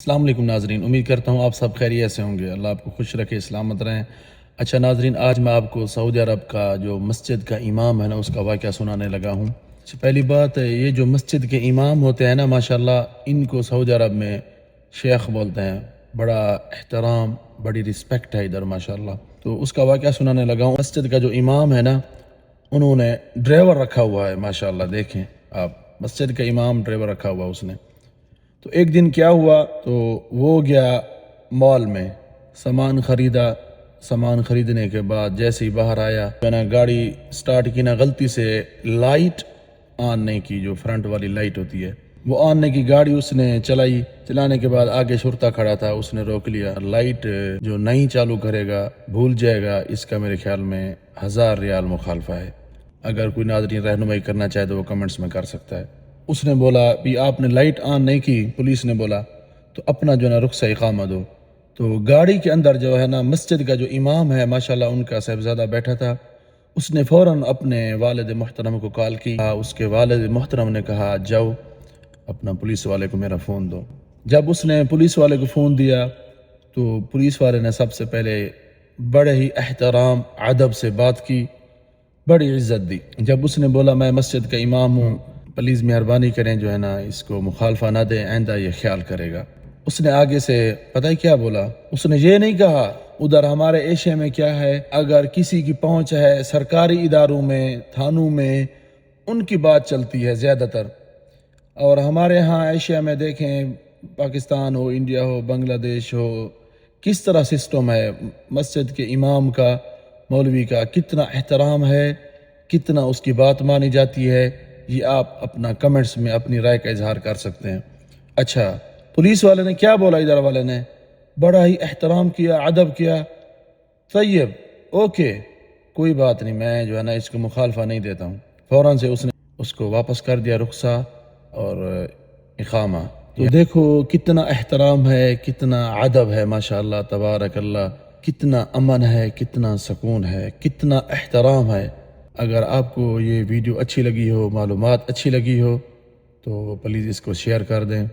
السلام علیکم ناظرین، امید کرتا ہوں آپ سب خیریت سے ہوں گے۔ اللہ آپ کو خوش رکھے، سلامت رہیں۔ اچھا ناظرین، آج میں آپ کو سعودی عرب کا جو مسجد کا امام ہے نا، اس کا واقعہ سنانے لگا ہوں۔ پہلی بات ہے، یہ جو مسجد کے امام ہوتے ہیں نا، ماشاءاللہ ان کو سعودی عرب میں شیخ بولتے ہیں۔ بڑا احترام، بڑی رسپیکٹ ہے ادھر ماشاءاللہ۔ تو اس کا واقعہ سنانے لگا ہوں۔ مسجد کا جو امام ہے نا، انہوں نے ڈرائیور رکھا ہوا ہے ماشاءاللہ، دیکھیں آپ، مسجد کا امام ڈرائیور رکھا ہوا اس نے۔ تو ایک دن کیا ہوا، تو وہ گیا مال میں، سامان خریدا۔ سامان خریدنے کے بعد جیسے ہی باہر آیا، میں نے گاڑی سٹارٹ کی نا، غلطی سے لائٹ آن نہیں کی، جو فرنٹ والی لائٹ ہوتی ہے وہ آن نہیں کی۔ گاڑی اس نے چلائی، چلانے کے بعد آگے شرطہ کھڑا تھا، اس نے روک لیا۔ لائٹ جو نہیں چالو کرے گا بھول جائے گا، اس کا میرے خیال میں 1000 ریال مخالفہ ہے۔ اگر کوئی ناظرین رہنمائی کرنا چاہے تو وہ کمنٹس میں کر سکتا ہے۔ اس نے بولا بھی آپ نے لائٹ آن نہیں کی، پولیس نے بولا تو اپنا جو ہے نا رخصہ اقامہ دو۔ تو گاڑی کے اندر جو ہے نا، مسجد کا جو امام ہے ماشاءاللہ، ان کا صاحبزادہ بیٹھا تھا۔ اس نے فوراً اپنے والد محترم کو کال کی۔ اس کے والد محترم نے کہا جاؤ اپنا پولیس والے کو میرا فون دو۔ جب اس نے پولیس والے کو فون دیا تو پولیس والے نے سب سے پہلے بڑے ہی احترام ادب سے بات کی، بڑی عزت دی۔ جب اس نے بولا میں مسجد کا امام ہوں، پلیز مہربانی کریں جو ہے نا اس کو مخالفہ نہ دیں، آئندہ یہ خیال کرے گا۔ اس نے آگے سے پتہ ہی کیا بولا، اس نے یہ نہیں کہا ادھر ہمارے ایشیا میں کیا ہے، اگر کسی کی پہنچ ہے سرکاری اداروں میں، تھانوں میں، ان کی بات چلتی ہے زیادہ تر، اور ہمارے ہاں ایشیا میں دیکھیں، پاکستان ہو، انڈیا ہو، بنگلہ دیش ہو، کس طرح سسٹم ہے مسجد کے امام کا، مولوی کا کتنا احترام ہے، کتنا اس کی بات مانی جاتی ہے، یہ آپ اپنا کمنٹس میں اپنی رائے کا اظہار کر سکتے ہیں۔ اچھا، پولیس والے نے کیا بولا، ادھر والے نے بڑا ہی احترام کیا، ادب کیا، طیب، اوکے کوئی بات نہیں، میں جو ہے نا اس کو مخالفہ نہیں دیتا ہوں۔ فوراً سے اس نے اس کو واپس کر دیا رخصہ اور اقامہ۔ تو دیکھو کتنا احترام ہے، کتنا ادب ہے ماشاءاللہ تبارک اللہ، کتنا امن ہے، کتنا سکون ہے، کتنا احترام ہے۔ اگر آپ کو یہ ویڈیو اچھی لگی ہو، معلومات اچھی لگی ہو، تو پلیز اس کو شیئر کر دیں۔